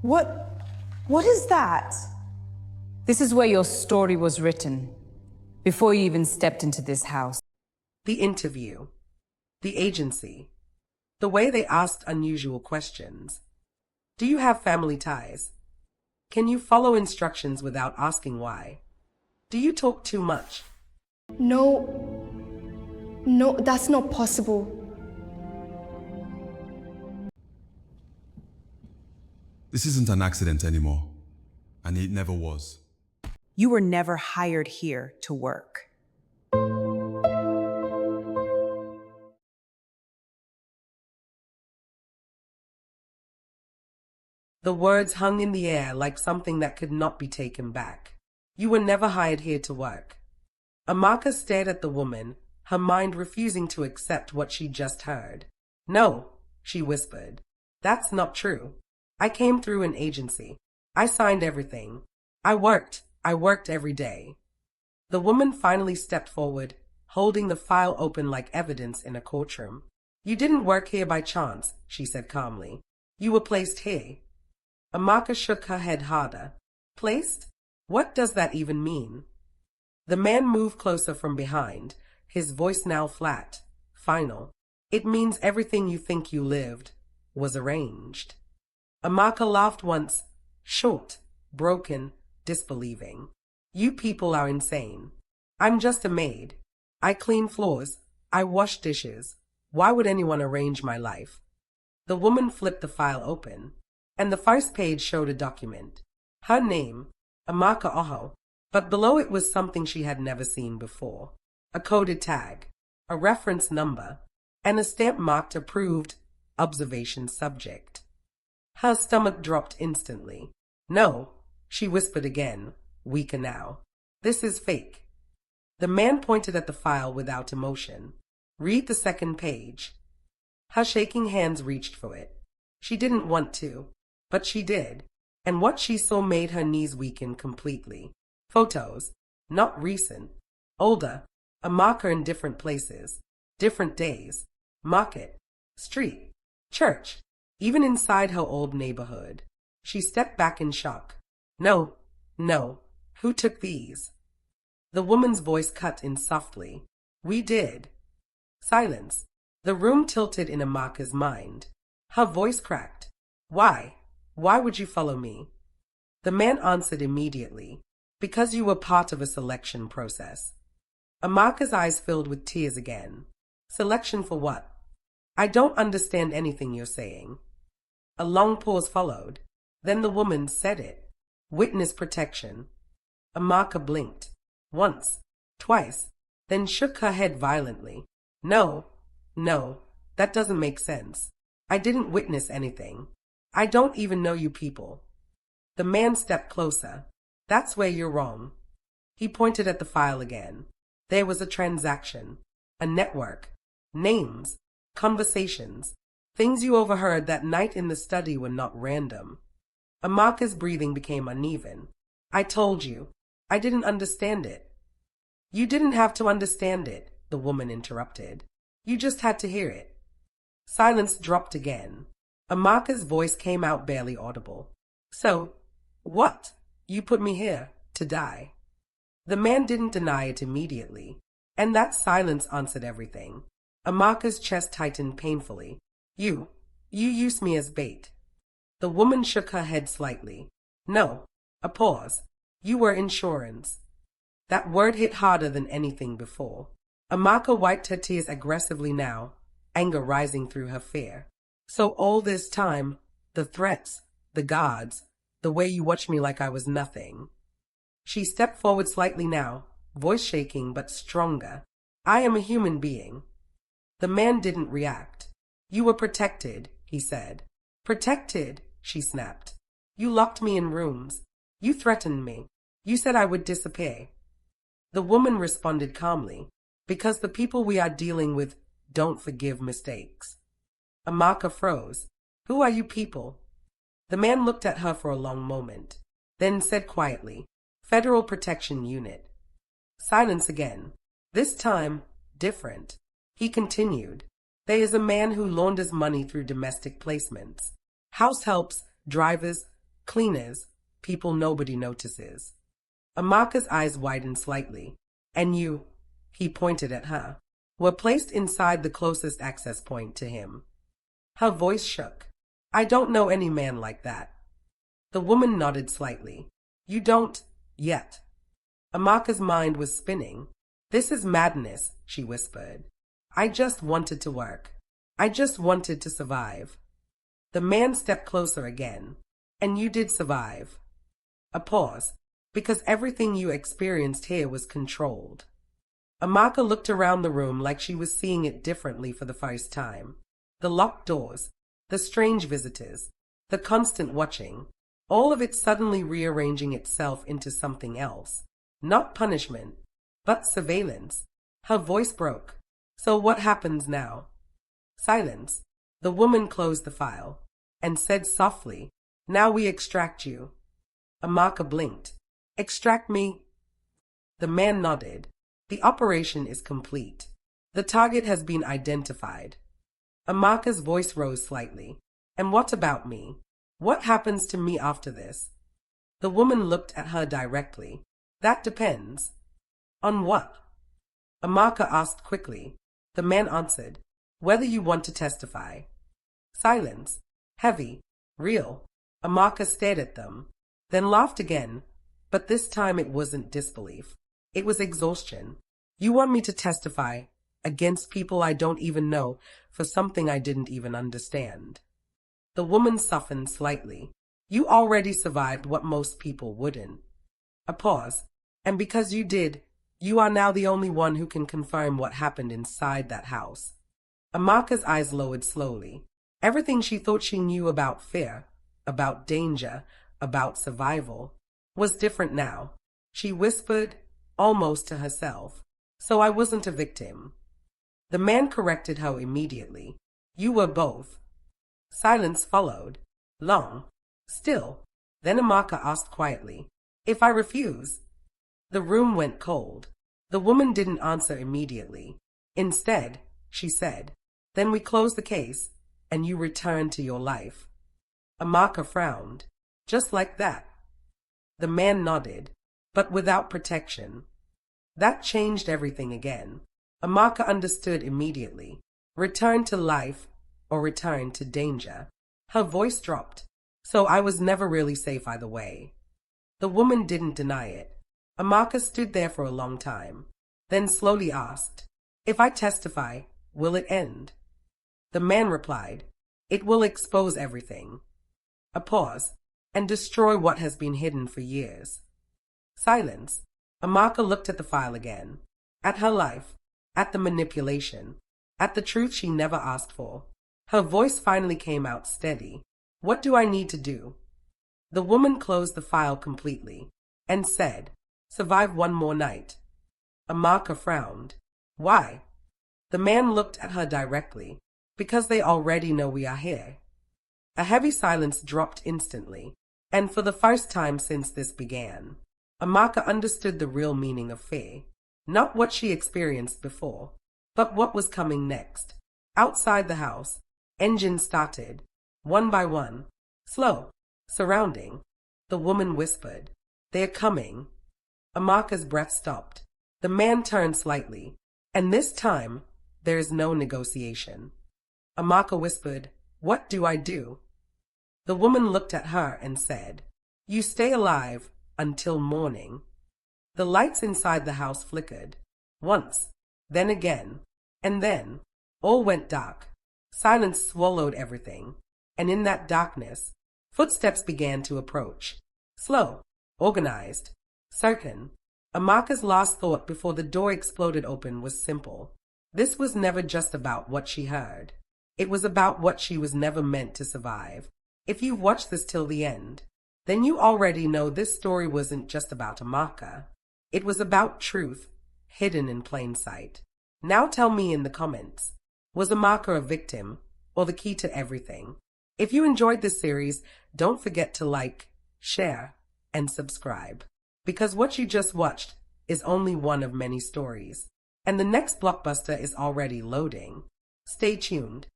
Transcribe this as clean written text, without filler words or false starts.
What is that? This is where your story was written, before you even stepped into this house. The interview. The agency. The way they asked unusual questions. Do you have family ties? Can you follow instructions without asking why? Do you talk too much? No, that's not possible. This isn't an accident anymore, and it never was. You were never hired here to work. The words hung in the air like something that could not be taken back. You were never hired here to work. Amaka stared at the woman, her mind refusing to accept what she just heard. No, she whispered. That's not true. I came through an agency. I signed everything. I worked every day. The woman finally stepped forward, holding the file open like evidence in a courtroom. You didn't work here by chance, she said calmly. You were placed here. Amaka shook her head harder. Placed? What does that even mean? The man moved closer from behind, his voice now flat, final. It means everything you think you lived was arranged. Amaka laughed once, short, broken, disbelieving. You people are insane. I'm just a maid. I clean floors. I wash dishes. Why would anyone arrange my life? The woman flipped the file open, and the first page showed a document. Her name, Amaka Oho, but below it was something she had never seen before. A coded tag, a reference number, and a stamp marked approved, observation subject. Her stomach dropped instantly. No, she whispered again, weaker now. This is fake. The man pointed at the file without emotion. Read the second page. Her shaking hands reached for it. She didn't want to, but she did, and what she saw made her knees weaken completely. Photos, not recent, older, Amaka in different places, different days, market, street, church, even inside her old neighborhood. She stepped back in shock. No, who took these? The woman's voice cut in softly. We did. Silence. The room tilted in Amaka's mind. Her voice cracked. Why? Why would you follow me? The man answered immediately. Because you were part of a selection process. Amaka's eyes filled with tears again. Selection for what? I don't understand anything you're saying. A long pause followed. Then the woman said it. Witness protection. Amaka blinked. Once, twice, then shook her head violently. No, that doesn't make sense. I didn't witness anything. I don't even know you people. The man stepped closer. That's where you're wrong. He pointed at the file again. There was a transaction, a network, names, conversations, things you overheard that night in the study were not random. Amaka's breathing became uneven. I told you. I didn't understand it. You didn't have to understand it, the woman interrupted. You just had to hear it. Silence dropped again. Amaka's voice came out barely audible. So, what? You put me here to die. The man didn't deny it immediately, and that silence answered everything. Amaka's chest tightened painfully. You used me as bait. The woman shook her head slightly. No, a pause. You were insurance. That word hit harder than anything before. Amaka wiped her tears aggressively now, anger rising through her fear. So all this time, the threats, the guards, the way you watched me like I was nothing. She stepped forward slightly now, voice shaking but stronger. I am a human being. The man didn't react. You were protected, he said. Protected, she snapped. You locked me in rooms. You threatened me. You said I would disappear. The woman responded calmly. Because the people we are dealing with don't forgive mistakes. Amaka froze. Who are you people? The man looked at her for a long moment, then said quietly, Federal Protection Unit. Silence again. This time, different. He continued, there is a man who launders money through domestic placements. House helps, drivers, Cleaners, people nobody notices. Amaka's eyes widened slightly. And you, he pointed at her, were placed inside the closest access point to him. Her voice shook. I don't know any man like that. The woman nodded slightly. You don't, yet. Amaka's mind was spinning. This is madness, she whispered. I just wanted to work. I just wanted to survive. The man stepped closer again. And you did survive. A pause, because everything you experienced here was controlled. Amaka looked around the room like she was seeing it differently for the first time. The locked doors, the strange visitors, the constant watching, all of it suddenly rearranging itself into something else. Not punishment, but surveillance. Her voice broke. So what happens now? Silence. The woman closed the file and said softly, Now we extract you. Amaka blinked. Extract me? The man nodded. The operation is complete. The target has been identified. Amaka's voice rose slightly. And what about me? What happens to me after this? The woman looked at her directly. That depends. On what? Amaka asked quickly. The man answered. Whether you want to testify. Silence. Heavy. Real. Amaka stared at them, then laughed again, but this time it wasn't disbelief. It was exhaustion. You want me to testify against people I don't even know for something I didn't even understand. The woman softened slightly. You already survived what most people wouldn't. A pause. And because you did, you are now the only one who can confirm what happened inside that house. Amaka's eyes lowered slowly. Everything she thought she knew about fear, about danger, about survival, was different now. She whispered, almost to herself, So I wasn't a victim. The man corrected her immediately. You were both. Silence followed. Long. Still. Then Amaka asked quietly, If I refuse? The room went cold. The woman didn't answer immediately. Instead, she said, Then we close the case, and you return to your life. Amaka frowned. Just like that. The man nodded, but without protection. That changed everything again. Amaka understood immediately. Return to life, or return to danger. Her voice dropped. So I was never really safe either way. The woman didn't deny it. Amaka stood there for a long time, then slowly asked, If I testify, will it end? The man replied, It will expose everything. A pause, and destroy what has been hidden for years. Silence. Amaka looked at the file again, at her life, at the manipulation, at the truth she never asked for. Her voice finally came out steady. What do I need to do? The woman closed the file completely and said, Survive one more night. Amaka frowned. Why? The man looked at her directly. Because they already know we are here. A heavy silence dropped instantly, and for the first time since this began, Amaka understood the real meaning of fear. Not what she experienced before, but what was coming next. Outside the house, engines started, one by one, slow, surrounding. The woman whispered, They're coming. Amaka's breath stopped. The man turned slightly, and this time, there is no negotiation. Amaka whispered, What do I do? The woman looked at her and said, You stay alive until morning. The lights inside the house flickered. Once, then again, and then, all went dark. Silence swallowed everything, and in that darkness, footsteps began to approach. Slow, organized, certain. Amaka's last thought before the door exploded open was simple. This was never just about what she heard. It was about what she was never meant to survive. If you've watched this till the end, then you already know this story wasn't just about Amaka. It was about truth, hidden in plain sight. Now tell me in the comments, was Amaka a victim, or the key to everything? If you enjoyed this series, don't forget to like, share, and subscribe. Because what you just watched is only one of many stories, and the next blockbuster is already loading. Stay tuned.